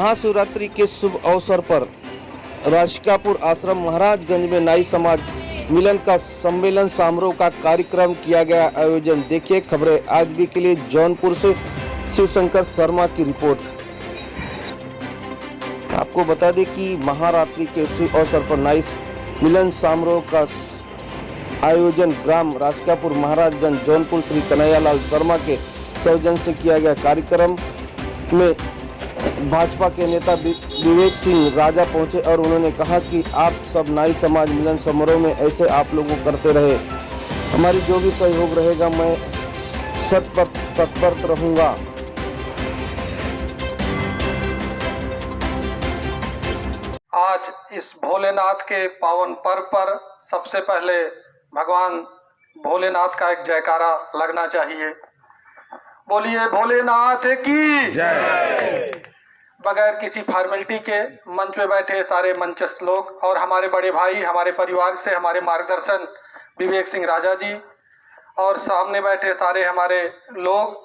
महाशिवरात्रि के शुभ अवसर पर राशिकापुर आश्रम महाराजगंज में नाई समाज मिलन का सम्मेलन समारोह का कार्यक्रम किया गया आयोजन। देखिए खबरें आज भी के लिए जौनपुर से शिवशंकर शर्मा की रिपोर्ट। आपको बता दें कि महारात्रि के शुभ अवसर पर नाई मिलन समारोह का आयोजन ग्राम राशिकापुर महाराजगंज जौनपुर श्री कन्हैयालाल शर्मा के सौजन्य से किया गया। कार्यक्रम में भाजपा के नेता विवेक सिंह राजा पहुंचे और उन्होंने कहा कि आप सब नाई समाज मिलन समारोह में ऐसे आप लोगों करते रहे, हमारी जो भी सहयोग रहेगा मैं तत्पर रहूंगा। आज इस भोलेनाथ के पावन पर्व पर सबसे पहले भगवान भोलेनाथ का एक जयकारा लगना चाहिए। बोलिए भोलेनाथ की जय। बगैर किसी फॉर्मेलिटी के मंच पे बैठे सारे मंचस्थ लोग और हमारे बड़े भाई, हमारे परिवार से हमारे मार्गदर्शन विवेक सिंह राजा जी और सामने बैठे सारे हमारे लोग,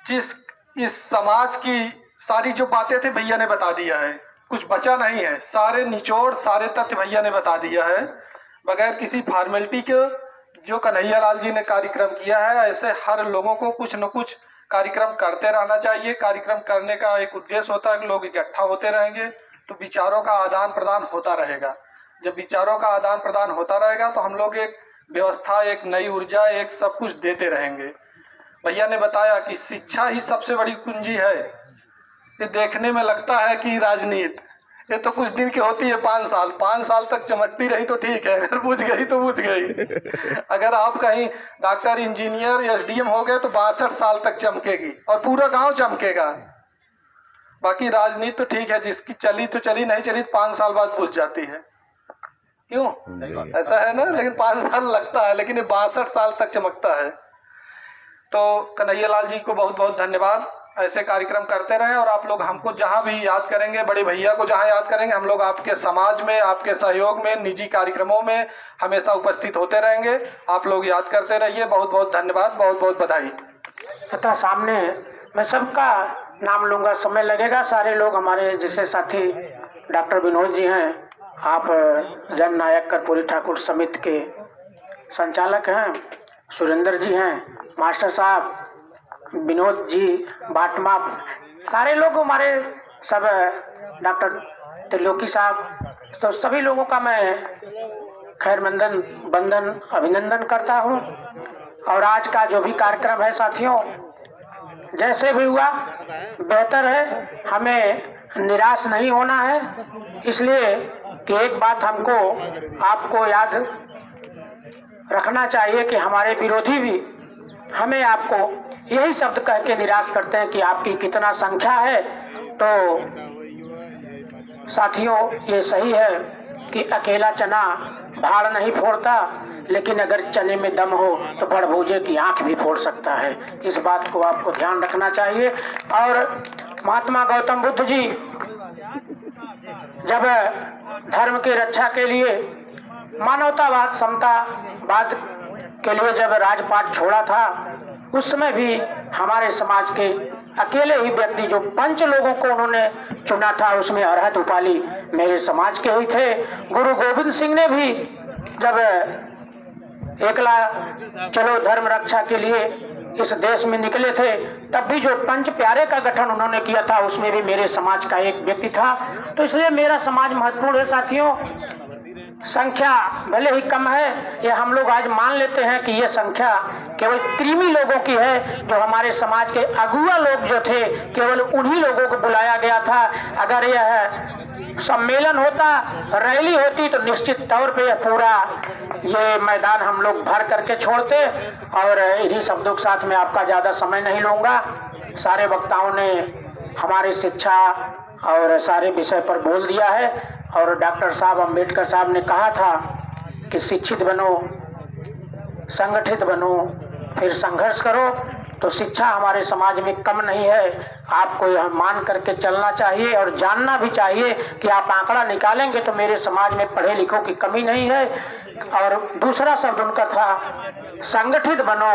जिस इस समाज की सारी जो बातें थे भैया ने बता दिया है, कुछ बचा नहीं है, सारे निचोड़ सारे तथ्य भैया ने बता दिया है। बगैर किसी फॉर्मेलिटी के जो कन्हैयालाल जी ने कार्यक्रम किया है, ऐसे हर लोगों को कुछ न कुछ कार्यक्रम करते रहना चाहिए। कार्यक्रम करने का एक उद्देश्य होता है कि लोग इकट्ठा होते रहेंगे तो विचारों का आदान प्रदान होता रहेगा। जब विचारों का आदान प्रदान होता रहेगा तो हम लोग एक व्यवस्था, एक नई ऊर्जा, एक सब कुछ देते रहेंगे। भैया ने बताया कि शिक्षा ही सबसे बड़ी कुंजी है। ये देखने में लगता है कि राजनीति ये तो कुछ दिन की होती है, 5 साल तक चमकती रही तो ठीक है, अगर बुझ गई तो बुझ गई। अगर आप कहीं डॉक्टर, इंजीनियर, एसडीएम हो गए तो 62 साल तक चमकेगी और पूरा गांव चमकेगा। बाकी राजनीति तो ठीक है, जिसकी चली तो चली, नहीं चली 5 साल बाद बुझ जाती है। क्यों ऐसा है ना? लेकिन 5 साल लगता है, लेकिन ये 62 साल तक चमकता है। तो कन्हैयालाल जी को बहुत बहुत धन्यवाद। ऐसे कार्यक्रम करते रहें और आप लोग हमको जहाँ भी याद करेंगे, बड़े भैया को जहाँ याद करेंगे, हम लोग आपके समाज में, आपके सहयोग में, निजी कार्यक्रमों में हमेशा उपस्थित होते रहेंगे। आप लोग याद करते रहिए। बहुत बहुत धन्यवाद, बहुत बहुत बधाई। तथा सामने मैं सबका नाम लूँगा, समय लगेगा। सारे लोग हमारे जैसे साथी डॉक्टर विनोद जी हैं, आप जन नायक कर्पूरी ठाकुर समिति के संचालक हैं, सुरेंद्र जी हैं, मास्टर साहब, विनोद जी बाटमा, सारे लोग हमारे सब, डॉक्टर त्रिलोकी साहब, तो सभी लोगों का मैं खैर वंदन अभिनंदन करता हूं। और आज का जो भी कार्यक्रम है साथियों, जैसे भी हुआ बेहतर है, हमें निराश नहीं होना है। इसलिए कि एक बात हमको आपको याद रखना चाहिए कि हमारे विरोधी भी हमें आपको यही शब्द कह के निराश करते हैं कि आपकी कितना संख्या है। तो साथियों ये सही है कि अकेला चना भाड़ नहीं फोड़ता, लेकिन अगर चने में दम हो तो बड़भूजे की आंख भी फोड़ सकता है। इस बात को आपको ध्यान रखना चाहिए। और महात्मा गौतम बुद्ध जी जब धर्म की रक्षा के लिए, मानवतावाद, समतावाद के लिए जब राजपाट छोड़ा था, उस समय भी हमारे समाज के अकेले ही व्यक्ति जो 5 लोगों को उन्होंने चुना था, उसमें अरहत उपाली मेरे समाज के ही थे। गुरु गोविंद सिंह ने भी जब एकला चलो धर्म रक्षा के लिए इस देश में निकले थे, तब भी जो 5 प्यारे का गठन उन्होंने किया था, उसमें भी मेरे समाज का एक व्यक्ति था। तो इसलिए मेरा समाज महत्वपूर्ण है साथियों। संख्या भले ही कम है, ये हम लोग आज मान लेते हैं कि ये संख्या केवल कृमि लोगों की है। जो हमारे समाज के अगुआ लोग जो थे, केवल उन्हीं लोगों को बुलाया गया था। अगर यह सम्मेलन होता, रैली होती, तो निश्चित तौर पे पूरा ये मैदान हम लोग भर करके छोड़ते। और इन्हीं शब्दों के साथ में आपका ज़्यादा समय नहीं लूँगा। सारे वक्ताओं ने हमारी शिक्षा और सारे विषय पर बोल दिया है। और डॉक्टर साहब अम्बेडकर साहब ने कहा था कि शिक्षित बनो, संगठित बनो, फिर संघर्ष करो। तो शिक्षा हमारे समाज में कम नहीं है। आपको यह मान करके चलना चाहिए और जानना भी चाहिए कि आप आंकड़ा निकालेंगे तो मेरे समाज में पढ़े लिखों की कमी नहीं है। और दूसरा शब्द उनका था संगठित बनो।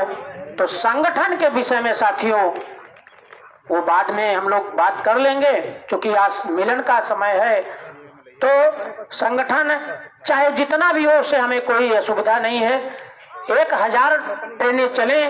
तो संगठन के विषय में साथियों वो बाद में हम लोग बात कर लेंगे, क्योंकि आज मिलन का समय है। तो संगठन चाहे जितना भी हो, उससे हमें कोई असुविधा नहीं है। 1000 ट्रेनें चले,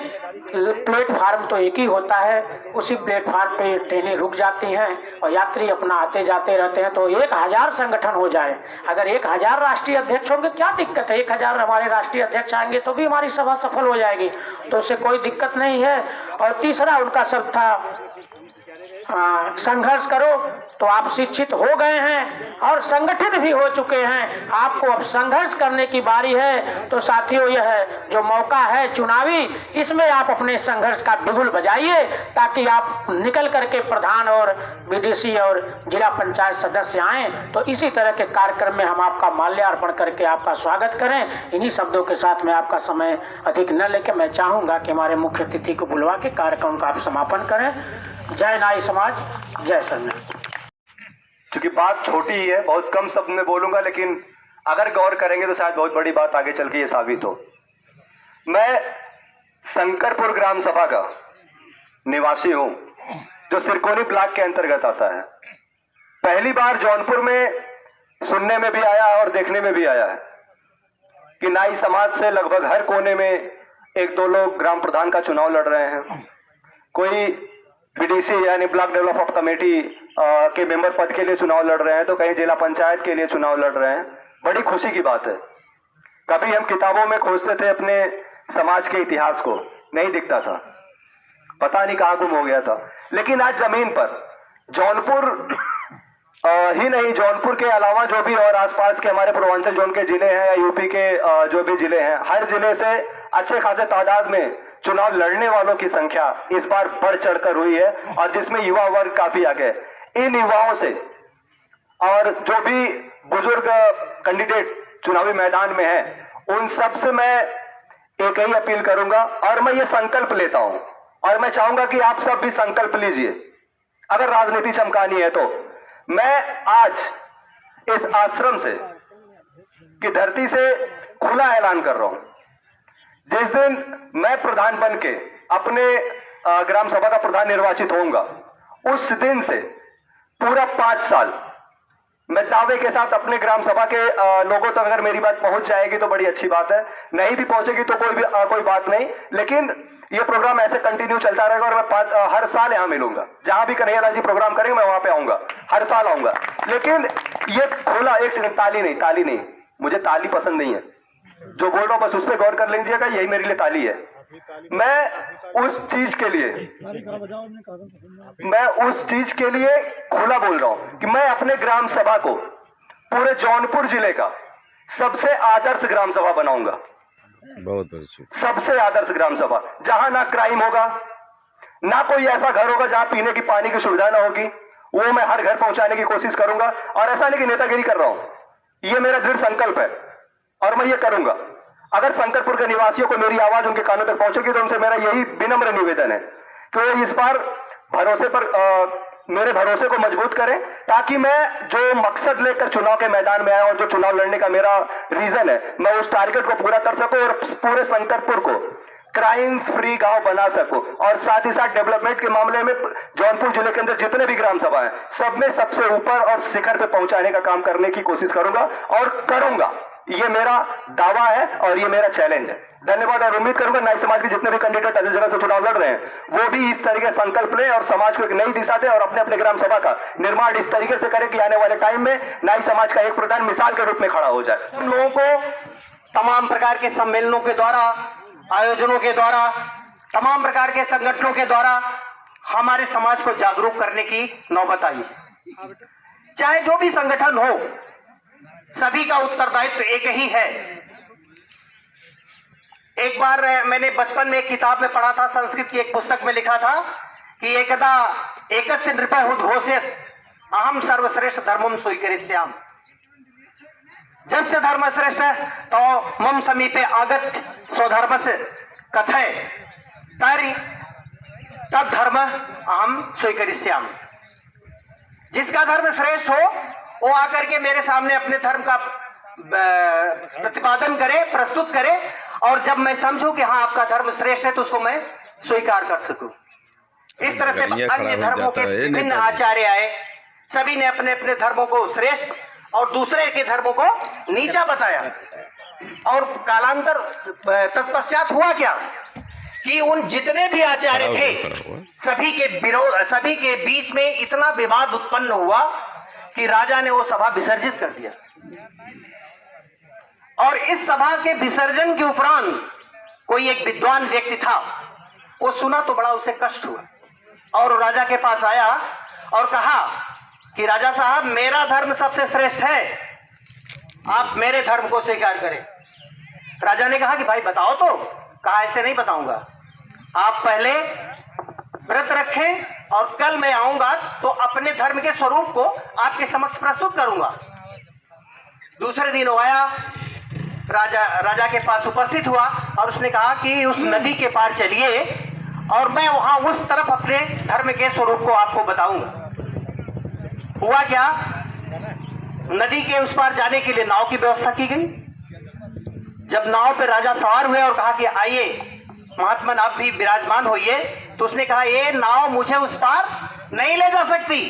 प्लेटफार्म तो एक ही होता है, उसी प्लेटफार्म पे ट्रेनें रुक जाती हैं और यात्री अपना आते जाते रहते हैं। तो 1000 संगठन हो जाए, अगर 1000 राष्ट्रीय अध्यक्ष होंगे क्या दिक्कत है, 1000 हमारे राष्ट्रीय अध्यक्ष आएंगे तो भी हमारी सभा सफल हो जाएगी, तो उससे कोई दिक्कत नहीं है। और तीसरा उनका सब था संघर्ष करो, तो आप शिक्षित हो गए हैं और संगठित भी हो चुके हैं, आपको अब संघर्ष करने की बारी है। तो साथियों, यह जो मौका है चुनावी, इसमें आप अपने संघर्ष का बिगुल बजाइए, ताकि आप निकल करके प्रधान और विदेशी और जिला पंचायत सदस्य आए। तो इसी तरह के कार्यक्रम में हम आपका माल्यार्पण करके आपका स्वागत करें। इन्हीं शब्दों के साथ मैं आपका समय अधिक न लेकर मैं चाहूंगा कि हमारे मुख्य अतिथि को बुलवा के कार्यक्रम का आप समापन करें। जय नाई समाज, जय संघ। क्योंकि बात छोटी ही है, बहुत कम शब्द में बोलूंगा, लेकिन अगर गौर करेंगे तो शायद बहुत बड़ी बात आगे चल के ये साबित हो। मैं शंकरपुर ग्राम सभा का निवासी हूं, जो सिरकोनी ब्लॉक के अंतर्गत आता है। पहली बार जौनपुर में सुनने में भी आया और देखने में भी आया है कि नाई समाज से लगभग हर कोने में 1-2 लोग ग्राम प्रधान का चुनाव लड़ रहे हैं, कोई बीडीसी यानी ब्लॉक डेवलपमेंट कमेटी के मेंबर पद के लिए चुनाव लड़ रहे हैं, तो कहीं जिला पंचायत के लिए चुनाव लड़ रहे हैं। बड़ी खुशी की बात है। कभी हम किताबों में खोजते थे अपने समाज के इतिहास को, नहीं दिखता था, पता नहीं कहाँ गुम हो गया था। लेकिन आज जमीन पर जौनपुर ही नहीं, जौनपुर के अलावा जो भी और आसपास के हमारे पूर्वांचल जोन के जिले हैं या यूपी के जो भी जिले हैं, हर जिले से अच्छे खासे तादाद में चुनाव लड़ने वालों की संख्या इस बार बढ़ चढ़कर हुई है, और जिसमें युवा वर्ग काफी आगे है। इन युवाओं से और जो भी बुजुर्ग कैंडिडेट चुनावी मैदान में हैं, उन सब से मैं एक ही अपील करूंगा और मैं ये संकल्प लेता हूं, और मैं चाहूंगा कि आप सब भी संकल्प लीजिए। अगर राजनीति चमकानी है तो मैं आज इस आश्रम से की धरती से खुला ऐलान कर रहा हूं, जिस दिन मैं प्रधान बन के अपने ग्राम सभा का प्रधान निर्वाचित होऊंगा, उस दिन से पूरा 5 साल मैं दावे के साथ अपने ग्राम सभा के लोगों तक अगर मेरी बात पहुंच जाएगी तो बड़ी अच्छी बात है, नहीं भी पहुंचेगी तो कोई बात नहीं, लेकिन ये प्रोग्राम ऐसे कंटिन्यू चलता रहेगा और मैं हर साल यहां मिलूंगा। जहां भी कन्हैयालाल जी प्रोग्राम करेंगे मैं वहां पे आऊंगा, हर साल आऊंगा। लेकिन ये खुला, एक सेकंड, ताली नहीं, मुझे ताली पसंद नहीं है, जो बोल रहा हूं बस उस पर गौर कर लीजिएगा, यही मेरे लिए ताली है। मैं उस चीज के लिए खुला बोल रहा हूं कि मैं अपने ग्राम सभा को पूरे जौनपुर जिले का सबसे आदर्श ग्राम सभा बनाऊंगा। बहुत अच्छी, सबसे आदर्श ग्राम सभा, जहां ना क्राइम होगा, ना कोई ऐसा घर होगा जहां पीने की पानी की सुविधा ना होगी, वो मैं हर घर पहुंचाने की कोशिश करूंगा। और ऐसा नहीं कि नेतागिरी कर रहा हूं, ये मेरा दृढ़ संकल्प है और मैं ये करूंगा। अगर शंकरपुर के निवासियों को मेरी आवाज उनके कानों तक पहुंचेगी तो उनसे मेरा यही विनम्र निवेदन है कि वो इस बार भरोसे पर मेरे भरोसे को मजबूत करें, ताकि मैं जो मकसद लेकर चुनाव के मैदान में आया और जो चुनाव लड़ने का मेरा रीजन है, मैं उस टारगेट को पूरा कर सकूं और पूरे शंकरपुर को क्राइम फ्री गांव बना सकूं। और साथ ही साथ डेवलपमेंट के मामले में जौनपुर जिले के अंदर जितने भी ग्राम सभा है, सब में सबसे ऊपर और शिखर पे पहुंचाने का काम करने की कोशिश करूंगा और करूंगा। ये मेरा दावा है और ये मेरा चैलेंज है। धन्यवाद। और उम्मीद करूंगा नाई समाज के जितने भी कैंडिडेट अगली जगह से चुनाव लड़ रहे हैं वो भी इस तरीके संकल्प लें और समाज को एक नई दिशा दें और अपने अपने ग्राम सभा का निर्माण इस तरीके से करें कि आने वाले टाइम में नाई समाज का एक प्रधान मिसाल के रूप में खड़ा हो जाए। हम लोगों को तमाम प्रकार के सम्मेलनों के द्वारा, आयोजनों के द्वारा, तमाम प्रकार के संगठनों के द्वारा हमारे समाज को जागरूक करने की नौबत आई। चाहे जो भी संगठन हो, सभी का उत्तरदायित्व एक ही है। एक बार मैंने बचपन में एक किताब में पढ़ा था, संस्कृत की एक पुस्तक में लिखा था कि एकदा एकस्य नृपः उद्घोषयत् अहम सर्वश्रेष्ठ धर्मम स्वीकरिष्यामि। जब से धर्म श्रेष्ठ है तो मम समीपे आगत स्वधर्म से कथय तरी तब धर्म अहम स्वीकरिष्यामि। जिसका धर्म श्रेष्ठ हो वो आकर के मेरे सामने अपने धर्म का प्रतिपादन करे, प्रस्तुत करे, और जब मैं समझूं कि हाँ आपका धर्म श्रेष्ठ है तो उसको मैं स्वीकार कर सकूं। इस तरह से गरिया खड़ा अन्य हो धर्मों जाता के है विभिन्न नेताजी। आचार्य आए, सभी ने अपने अपने धर्मों को श्रेष्ठ और दूसरे के धर्मों को नीचा बताया। और कालांतर तत्पश्चात हुआ क्या कि उन जितने भी आचार्य थे सभी के बीच में इतना विवाद उत्पन्न हुआ कि राजा ने वो सभा विसर्जित कर दिया। और इस सभा के विसर्जन के उपरांत कोई एक विद्वान व्यक्ति था, वो सुना तो बड़ा उसे कष्ट हुआ और राजा के पास आया और कहा कि राजा साहब, मेरा धर्म सबसे श्रेष्ठ है, आप मेरे धर्म को स्वीकार करें। राजा ने कहा कि भाई बताओ तो। कहा ऐसे नहीं बताऊंगा, आप पहले व्रत रखें और कल मैं आऊंगा तो अपने धर्म के स्वरूप को आपके समक्ष प्रस्तुत करूंगा। दूसरे दिन वो आया, राजा के पास उपस्थित हुआ और उसने कहा कि उस नदी के पार चलिए और मैं वहां उस तरफ अपने धर्म के स्वरूप को आपको बताऊंगा। हुआ क्या, नदी के उस पार जाने के लिए नाव की व्यवस्था की गई। जब नाव पे राजा सवार हुए और कहा कि आइए महात्मन आप भी विराजमान होइए, तो उसने कहा ये नाव मुझे उस पार नहीं ले जा सकती।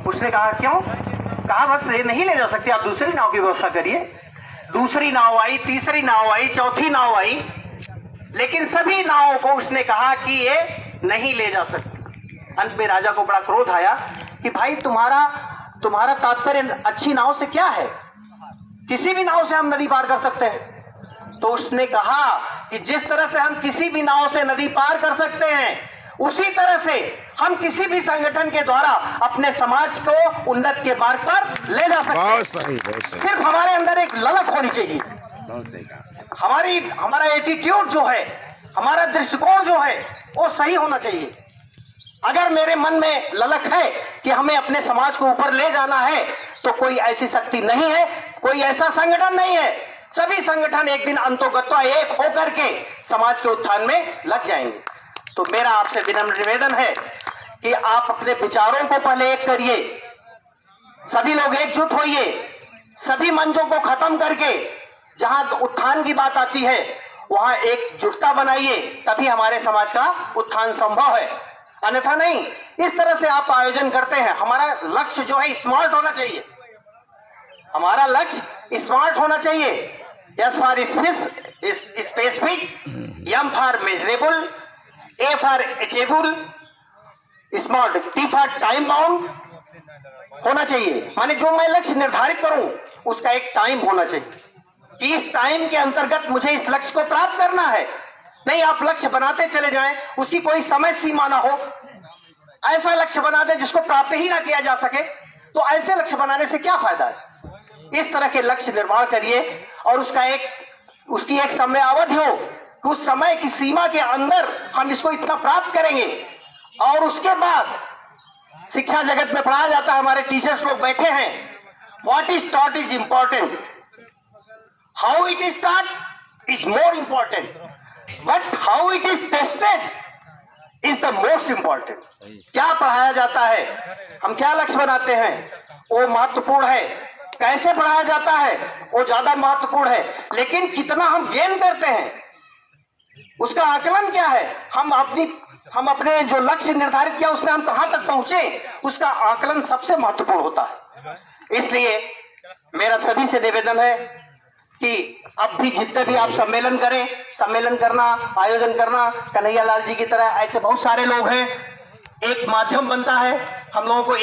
उसने कहा क्यों? कहा बस ये नहीं ले जा सकती, आप दूसरी नाव की व्यवस्था करिए। दूसरी नाव आई, तीसरी नाव आई, चौथी नाव आई, लेकिन सभी नावों को उसने कहा कि ये नहीं ले जा सकती। अंत में राजा को बड़ा क्रोध आया कि भाई तुम्हारा तात्पर्य अच्छी नाव से क्या है? किसी भी नाव से हम नदी पार कर सकते हैं। तो उसने कहा कि जिस तरह से हम किसी भी नाव से नदी पार कर सकते हैं, उसी तरह से हम किसी भी संगठन के द्वारा अपने समाज को उन्नत के मार्ग पर ले जा सकते हैं। बहुत सही, बहुत सही। सिर्फ हमारे अंदर एक ललक होनी चाहिए। बहुत सही कहा। हमारा एटीट्यूड जो है, हमारा दृष्टिकोण जो है, वो सही होना चाहिए। अगर मेरे मन में ललक है कि हमें अपने समाज को ऊपर ले जाना है, तो कोई ऐसी शक्ति नहीं है, कोई ऐसा संगठन नहीं है। सभी संगठन एक दिन अंतोगत्वा एक होकर के समाज के उत्थान में लग जाएंगे। तो मेरा आपसे विनम्र निवेदन है कि आप अपने विचारों को पहले एक करिए, सभी लोग एकजुट होइए, सभी मंचों को खत्म करके जहां उत्थान की बात आती है वहां एकजुटता बनाइए, तभी हमारे समाज का उत्थान संभव है। अन्यथा नहीं। इस तरह से आप आयोजन करते हैं, हमारा लक्ष्य जो है स्मार्ट होना चाहिए। हमारा लक्ष्य स्मार्ट होना चाहिए। S for specific, M for measurable, A for achievable, smart, T for time bound होना चाहिए। माने जो मैं लक्ष्य निर्धारित करूं उसका एक टाइम होना चाहिए कि इस टाइम के अंतर्गत मुझे इस लक्ष्य को प्राप्त करना है। नहीं आप लक्ष्य बनाते चले जाएं, उसकी कोई समय सीमा ना हो। ऐसा लक्ष्य बना दे जिसको प्राप्त ही ना किया जा सके, तो ऐसे लक्ष्य बनाने से क्या फायदा है? इस तरह के लक्ष्य निर्माण करिए और उसकी एक समय अवधि हो कि उस समय की सीमा के अंदर हम इसको इतना प्राप्त करेंगे। और उसके बाद शिक्षा जगत में पढ़ाया जाता है, हमारे टीचर्स लोग बैठे हैं, what is taught is important, how it is taught is more important, but how it is tested is the most important. क्या पढ़ाया जाता है, हम क्या लक्ष्य बनाते हैं, वो महत्वपूर्ण है। कैसे पढ़ाया जाता है वो ज्यादा महत्वपूर्ण है, लेकिन कितना हम गेन करते हैं उसका आकलन क्या है। हम अपने जो लक्ष्य निर्धारित किया उसमें हम कहां तक पहुंचे, उसका आकलन सबसे महत्वपूर्ण होता है। इसलिए मेरा सभी से निवेदन है कि अब भी जितने भी आप सम्मेलन करें, सम्मेलन करना, आयोजन करना, कन्हैया लाल जी की तरह ऐसे बहुत सारे लोग हैं, एक माध्यम बनता है हम लोगों को